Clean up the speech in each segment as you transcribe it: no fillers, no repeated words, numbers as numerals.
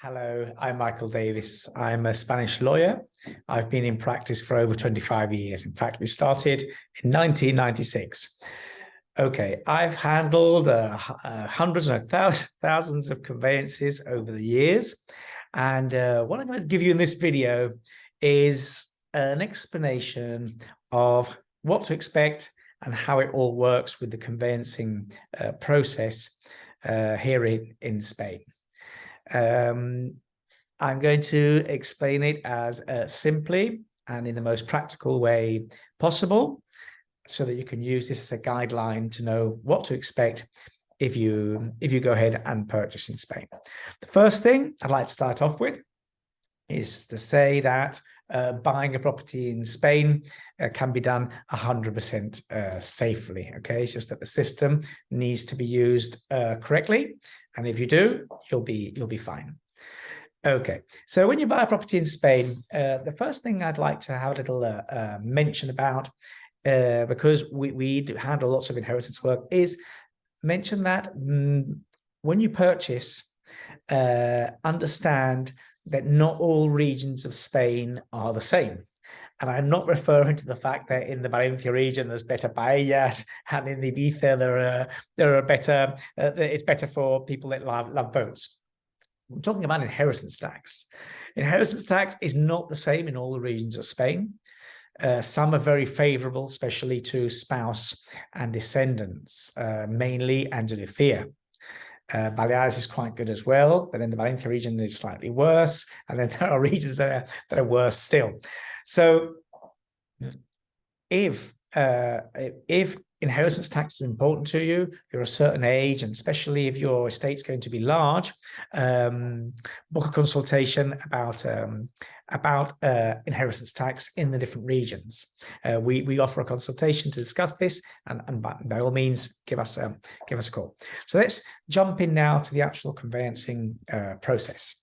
Hello, I'm Michael Davis. I'm a Spanish lawyer. I've been in practice for over 25 years. In fact, we started in 1996. Okay, I've handled hundreds and thousands of conveyances over the years. And what I'm going to give you in this video is an explanation of what to expect and how it all works with the conveyancing process here in Spain. I'm going to explain it as simply and in the most practical way possible so that you can use this as a guideline to know what to expect if you go ahead and purchase in Spain. The first thing I'd like to start off with is to say that buying a property in Spain can be done 100% safely. Okay, it's just that the system needs to be used correctly, and if you do, you'll be fine. Okay, so when you buy a property in Spain, the first thing I'd like to have a little mention about, because we do handle lots of inheritance work, is mention that when you purchase, understand that not all regions of Spain are the same. And I'm not referring to the fact that in the Valencia region there's better paellas, and in the Ibiza there are better. It's better for people that love boats. I'm talking about inheritance tax. Inheritance tax is not the same in all the regions of Spain. Some are very favourable, especially to spouse and descendants, mainly Andalusia. Baleares is quite good as well, but then the Valencia region is slightly worse, and then there are regions that are worse still. So if inheritance tax is important to you, you're a certain age, and especially if your estate's going to be large, book a consultation about inheritance tax in the different regions. We offer a consultation to discuss this, and by all means, give us a call. So let's jump in now to the actual conveyancing process.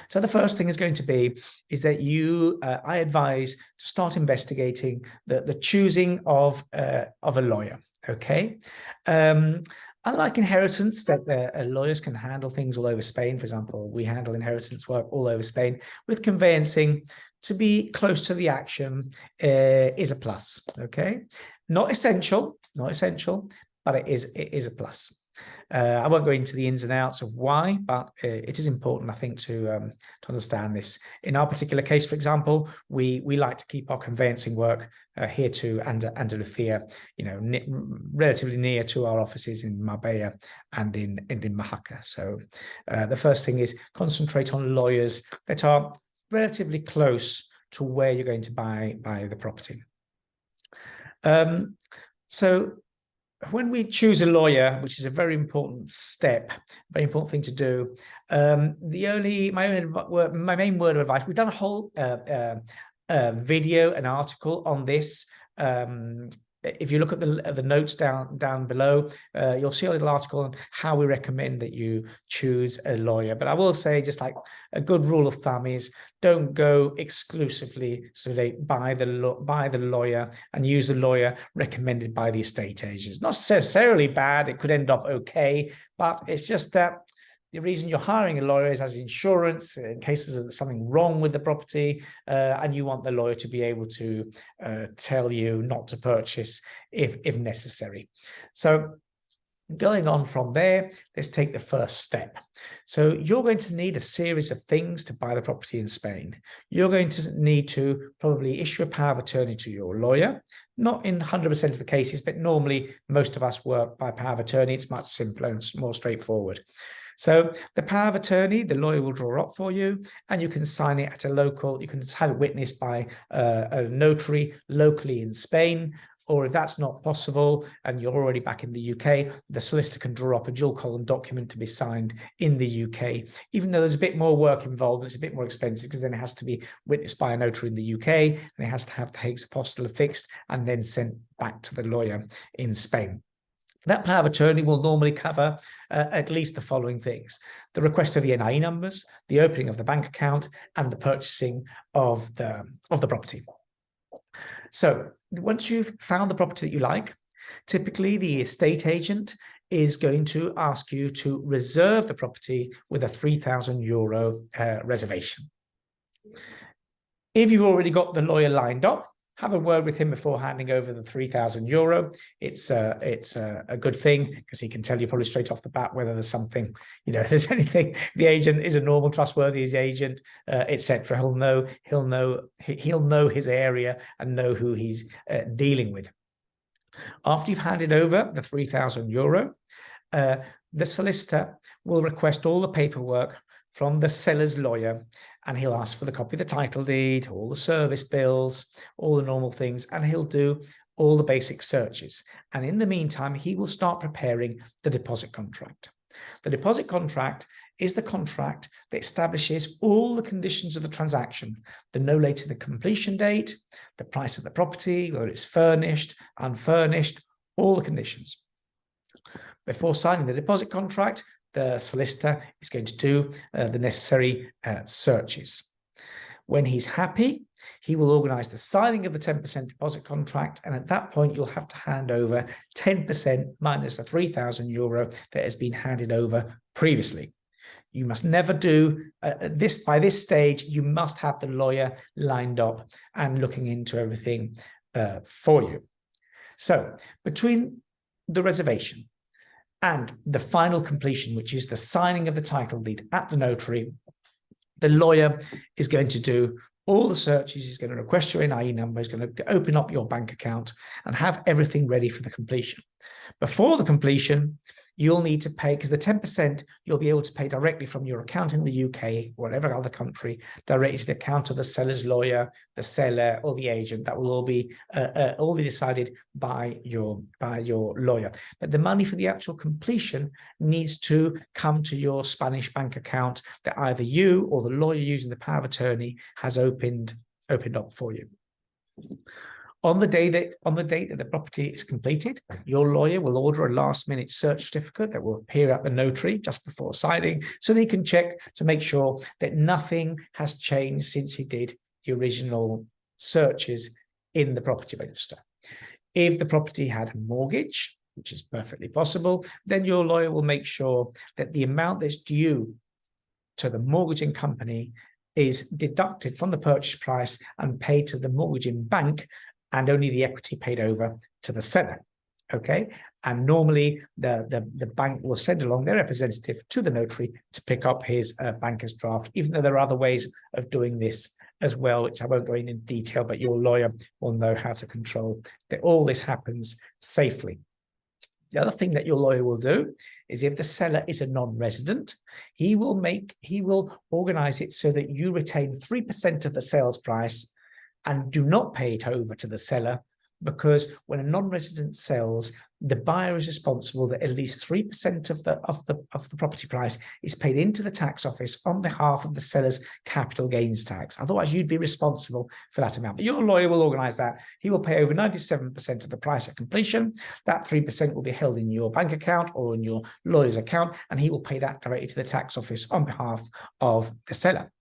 So the first thing is going to be is that I advise to start investigating the choosing of a lawyer. Okay. Unlike inheritance, that lawyers can handle things all over Spain. For example, we handle inheritance work all over Spain. With conveyancing, to be close to the action is a plus. Okay, not essential, but it is a plus. I won't go into the ins and outs of why, but it is important, I think, to understand this. In our particular case, for example, we like to keep our conveyancing work here to Andalusia, relatively near to our offices in Marbella and in Mojácar. So the first thing is concentrate on lawyers that are relatively close to where you're going to buy the property. So when we choose a lawyer, which is a very important step, very important thing to do, my main word of advice, we've done a whole video, an article on this. If you look at the notes down below, you'll see a little article on how we recommend that you choose a lawyer. But I will say, just like a good rule of thumb is, don't go exclusively by the lawyer and use the lawyer recommended by the estate agents. Not necessarily bad; it could end up okay, but it's just that the reason you're hiring a lawyer is as insurance in cases of something wrong with the property, and you want the lawyer to be able to tell you not to purchase if necessary. So going on from there, let's take the first step. So you're going to need a series of things to buy the property in Spain. You're going to need to probably issue a power of attorney to your lawyer. Not in 100% of the cases, but normally most of us work by power of attorney. It's much simpler and more straightforward. So the power of attorney, the lawyer will draw up for you, and you can sign it at a local, you can have it witnessed by a notary locally in Spain. Or if that's not possible and you're already back in the UK, the solicitor can draw up a dual column document to be signed in the UK, even though there's a bit more work involved and it's a bit more expensive, because then it has to be witnessed by a notary in the UK, and it has to have the Hague's apostille affixed and then sent back to the lawyer in Spain. That power of attorney will normally cover at least the following things: the request of the NIE numbers, the opening of the bank account, and the purchasing of the property. So once you've found the property that you like, typically the estate agent is going to ask you to reserve the property with a €3,000 reservation. If you've already got the lawyer lined up, have a word with him before handing over the €3,000. It's a good thing, because he can tell you probably straight off the bat whether there's something, if there's anything, the agent is a normal, trustworthy agent, etc. He'll know his area and know who he's dealing with. After you've handed over the €3,000, the solicitor will request all the paperwork from the seller's lawyer, and he'll ask for the copy of the title deed, all the service bills, all the normal things, and he'll do all the basic searches. And in the meantime, he will start preparing the deposit contract. The deposit contract is the contract that establishes all the conditions of the transaction, the no later the completion date, the price of the property, whether it's furnished, unfurnished, all the conditions. Before signing the deposit contract, the solicitor is going to do the necessary searches. When he's happy, he will organise the signing of the 10% deposit contract, and at that point, you'll have to hand over 10% minus the €3,000 that has been handed over previously. You must never do this. By this stage, you must have the lawyer lined up and looking into everything for you. So between the reservation and the final completion, which is the signing of the title deed at the notary, the lawyer is going to do all the searches. He's going to request your NIE number. He's going to open up your bank account and have everything ready for the completion. Before the completion, you'll need to pay, because the 10% you'll be able to pay directly from your account in the UK or whatever other country, directly to the account of the seller's lawyer, the seller, or the agent. That will all be decided by your lawyer. But the money for the actual completion needs to come to your Spanish bank account that either you or the lawyer using the power of attorney has opened up for you. On the date that the property is completed, your lawyer will order a last-minute search certificate that will appear at the notary just before signing, so that he can check to make sure that nothing has changed since he did the original searches in the property register. If the property had a mortgage, which is perfectly possible, then your lawyer will make sure that the amount that's due to the mortgaging company is deducted from the purchase price and paid to the mortgaging bank, and only the equity paid over to the seller. Okay, and normally the bank will send along their representative to the notary to pick up his banker's draft, even though there are other ways of doing this as well, which I won't go into detail, but your lawyer will know how to control that all this happens safely. The other thing that your lawyer will do is, if the seller is a non-resident, he will organize it so that you retain 3% of the sales price and do not pay it over to the seller, because when a non-resident sells, the buyer is responsible that at least 3% of the property price is paid into the tax office on behalf of the seller's capital gains tax. Otherwise, you'd be responsible for that amount. But your lawyer will organize that. He will pay over 97% of the price at completion. That 3% will be held in your bank account or in your lawyer's account, and he will pay that directly to the tax office on behalf of the seller.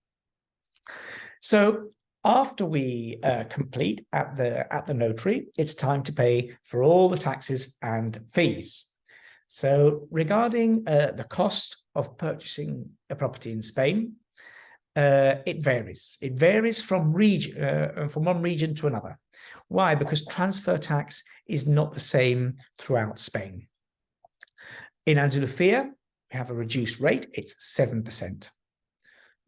So after we complete at the notary, it's time to pay for all the taxes and fees. So regarding the cost of purchasing a property in Spain, it varies. It varies from one region to another. Why? Because transfer tax is not the same throughout Spain. In Andalusia, we have a reduced rate. It's 7%.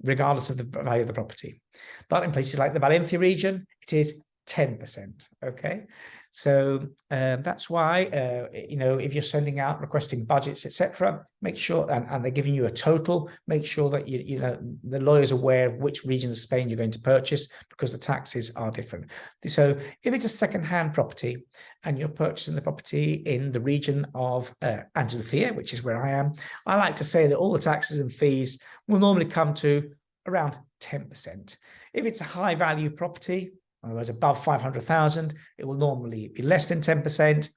Regardless of the value of the property. But in places like the Valencia region, it is 10%. Okay, so that's why if you're sending out requesting budgets, etc., make sure, and they're giving you a total, make sure that the lawyer's aware of which region of Spain you're going to purchase, because the taxes are different. So if it's a second-hand property and you're purchasing the property in the region of Andalusia, which is where I am, I like to say that all the taxes and fees will normally come to around 10%. If it's a high-value property, in other words, above 500,000, it will normally be less than 10%.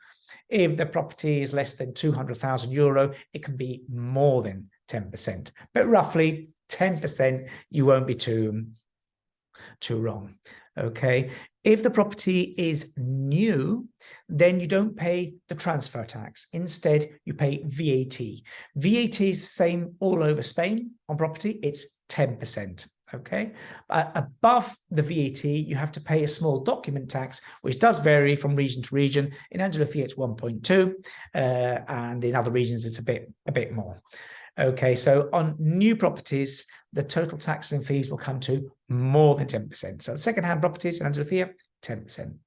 If the property is less than €200,000, it can be more than 10%. But roughly 10%, you won't be too wrong. Okay. If the property is new, then you don't pay the transfer tax. Instead, you pay VAT. VAT is the same all over Spain on property. It's 10%. Okay. Above the VAT, you have to pay a small document tax, which does vary from region to region. In Andalusia, it's 1.2, and in other regions, it's a bit more. Okay, so on new properties, the total tax and fees will come to more than 10%. So second-hand properties in Andalusia, 10%.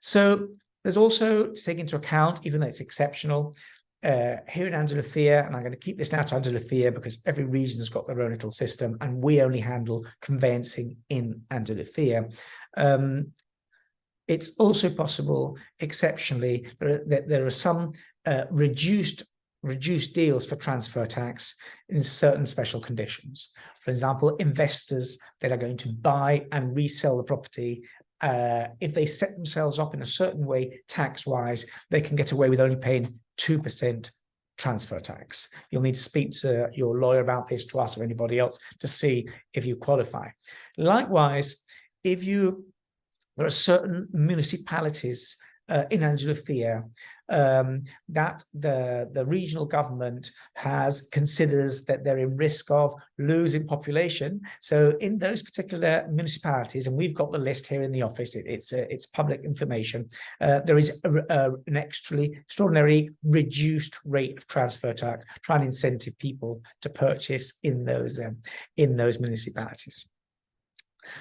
So there's also to take into account, even though it's exceptional, here in Andalusia, and I'm going to keep this now to Andalusia because every region has got their own little system, and we only handle conveyancing in Andalusia. It's also possible, exceptionally, that there are some reduced deals for transfer tax in certain special conditions. For example, investors that are going to buy and resell the property, if they set themselves up in a certain way tax-wise, they can get away with only paying 2% transfer tax. You'll need to speak to your lawyer about this, to us or anybody else, to see if you qualify. Likewise, there are certain municipalities in Andalusia that the regional government considers that they're in risk of losing population. So in those particular municipalities, and we've got the list here in the office, it's public information, there is an extraordinary reduced rate of transfer tax, trying to incentive people to purchase in those municipalities.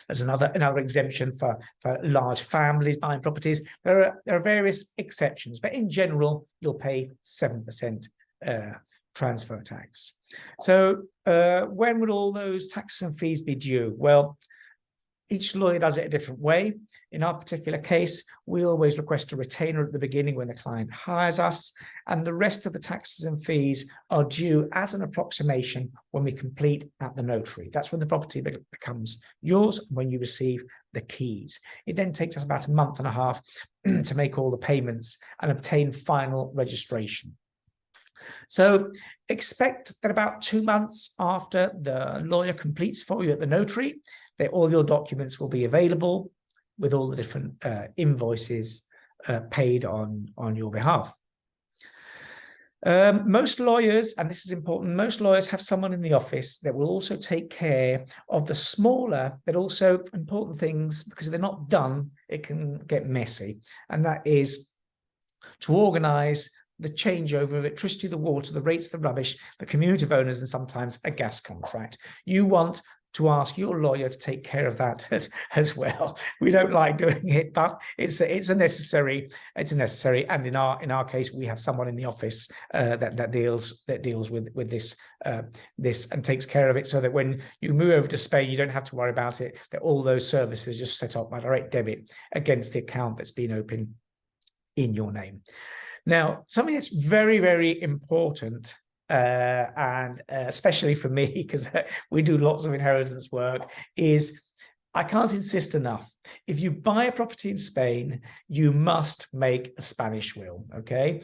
There's another exemption for large families buying properties. There are various exceptions, but in general, you'll pay 7% transfer tax. So when would all those taxes and fees be due? Well, each lawyer does it a different way. In our particular case, we always request a retainer at the beginning when the client hires us, and the rest of the taxes and fees are due as an approximation when we complete at the notary. That's when the property becomes yours, when you receive the keys. It then takes us about a month and a half to make all the payments and obtain final registration. So expect that about 2 months after the lawyer completes for you at the notary, that all your documents will be available with all the different invoices paid on your behalf. Most lawyers, and this is important, most lawyers have someone in the office that will also take care of the smaller but also important things, because if they're not done, it can get messy. And that is to organize the changeover of electricity, the water, the rates, the rubbish, the community of owners, and sometimes a gas contract. You want to ask your lawyer to take care of that as well. We don't like doing it, but it's a necessary. And in our case, we have someone in the office that deals with this and takes care of it, so that when you move over to Spain, you don't have to worry about it. That all those services just set up by direct debit against the account that's been opened in your name. Now, something that's very, very important, and especially for me, because we do lots of inheritance work, is I can't insist enough. If you buy a property in Spain, you must make a Spanish will, okay?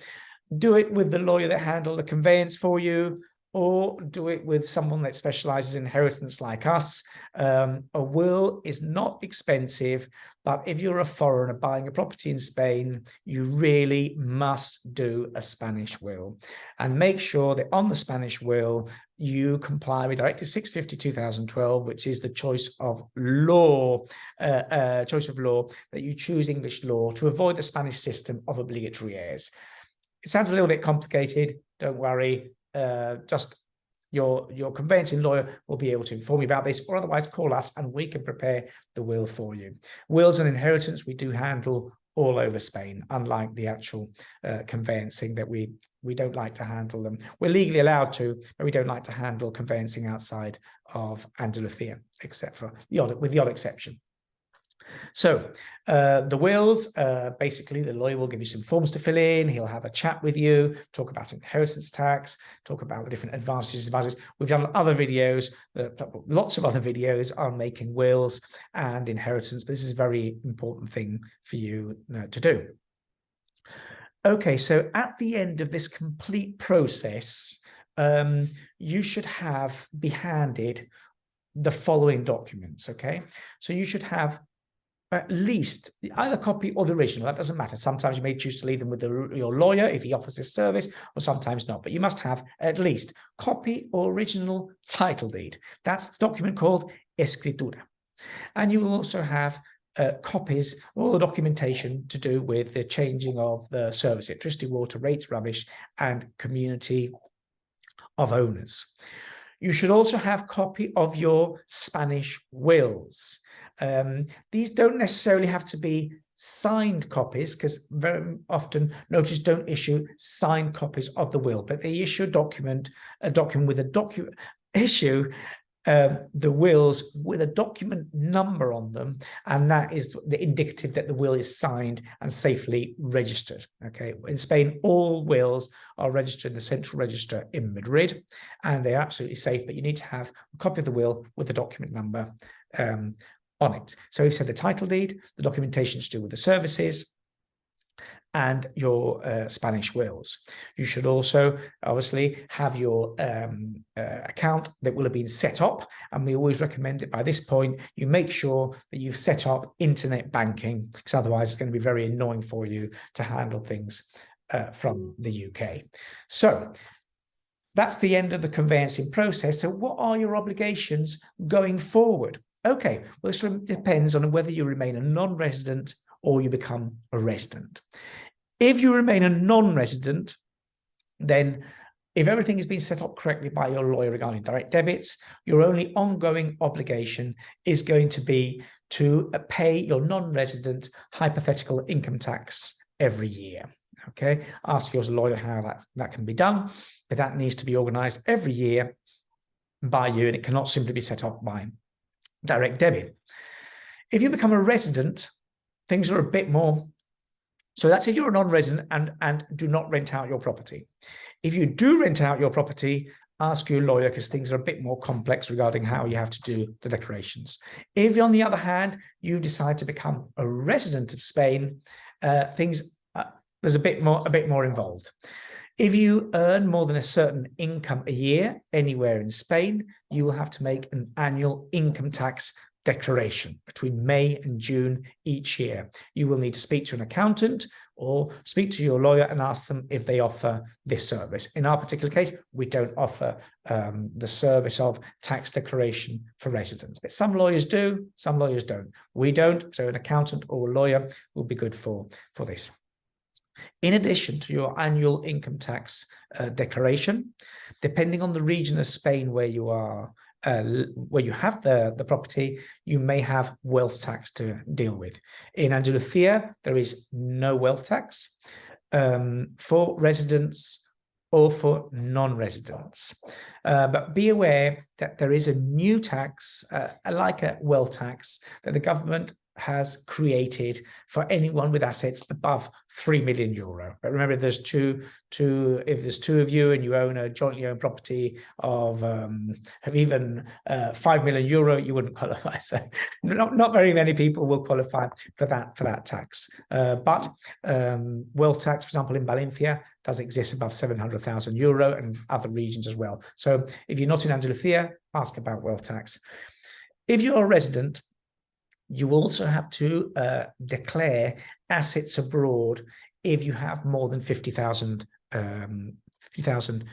Do it with the lawyer that handled the conveyance for you, or do it with someone that specializes in inheritance like us. A will is not expensive, but if you're a foreigner buying a property in Spain, you really must do a Spanish will. And make sure that on the Spanish will, you comply with Directive 650/2012, which is the choice of law, that you choose English law to avoid the Spanish system of obligatory heirs. It sounds a little bit complicated, don't worry. Just your conveyancing lawyer will be able to inform you about this, or otherwise call us and we can prepare the will for you. Wills and inheritance we do handle all over Spain, unlike the actual conveyancing that we don't like to handle them. We're legally allowed to, but we don't like to handle conveyancing outside of Andalusia, except for with the odd exception. So the wills, basically the lawyer will give you some forms to fill in. He'll have a chat with you, talk about inheritance tax, talk about the different advantages and disadvantages. We've done other videos, lots of other videos on making wills and inheritance, but this is a very important thing for you to do. Okay, so at the end of this complete process, you should be handed the following documents, okay? So you should have at least either copy or the original. That doesn't matter. Sometimes you may choose to leave them with your lawyer if he offers this service, or sometimes not. But you must have at least copy or original title deed. That's the document called escritura. And you will also have copies, all the documentation to do with the changing of the service, electricity, water, rates, rubbish, and community of owners. You should also have copy of your Spanish wills. These don't necessarily have to be signed copies, because very often notaries don't issue signed copies of the will, but they issue a document with a issue the wills with a document number on them, and that is the indicative that the will is signed and safely registered. Okay, in Spain, all wills are registered in the central register in Madrid, and they're absolutely safe, but you need to have a copy of the will with the document number on it. So we've said the title deed, the documentation to do with the services, and your Spanish wills. You should also obviously have your account that will have been set up, and we always recommend that by this point you make sure that you've set up internet banking, because otherwise it's going to be very annoying for you to handle things from the UK. So that's the end of the conveyancing process. So what are your obligations going forward? Okay, well, this depends on whether you remain a non-resident or you become a resident. If you remain a non-resident, then if everything has been set up correctly by your lawyer regarding direct debits, your only ongoing obligation is going to be to pay your non-resident hypothetical income tax every year. Okay, ask your lawyer how that can be done, but that needs to be organized every year by you, and it cannot simply be set up by direct debit. If you become a resident, things are a bit more. So that's if you're a non-resident and do not rent out your property. If you do rent out your property, ask your lawyer, because things are a bit more complex regarding how you have to do the declarations. If, on the other hand, you decide to become a resident of Spain, there's a bit more involved. If you earn more than a certain income a year anywhere in Spain, you will have to make an annual income tax declaration between May and June each year. You will need to speak to an accountant or speak to your lawyer and ask them if they offer this service. In our particular case, we don't offer the service of tax declaration for residents, but some lawyers do, some lawyers don't. We don't, so an accountant or a lawyer will be good for this. In addition to your annual income tax declaration, depending on the region of Spain where you are, where you have the property, you may have wealth tax to deal with. In Andalusia, there is no wealth tax for residents or for non-residents. But be aware that there is a new tax, like a wealth tax, that the government has created for anyone with assets above 3 million euro. But remember, there's if there's two of you and you own a jointly owned property of even 5 million euro, you wouldn't qualify. So not very many people will qualify for that tax. But wealth tax, for example, in Valencia, does exist above 700,000 euro, and other regions as well. So if you're not in Andalusia, ask about wealth tax. If you're a resident, you also have to declare assets abroad if you have more than 50,000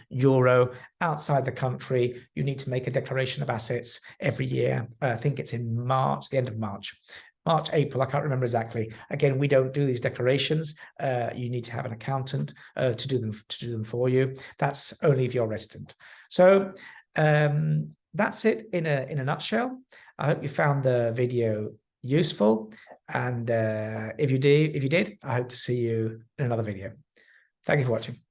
euro outside the country. You need to make a declaration of assets every year. I think it's in March, the end of March, April, I can't remember exactly. Again, we don't do these declarations. You need to have an accountant to do them for you. That's only if you're a resident. So that's it in a nutshell. I hope you found the video useful, and if you did, I hope to see you in another video. Thank you for watching.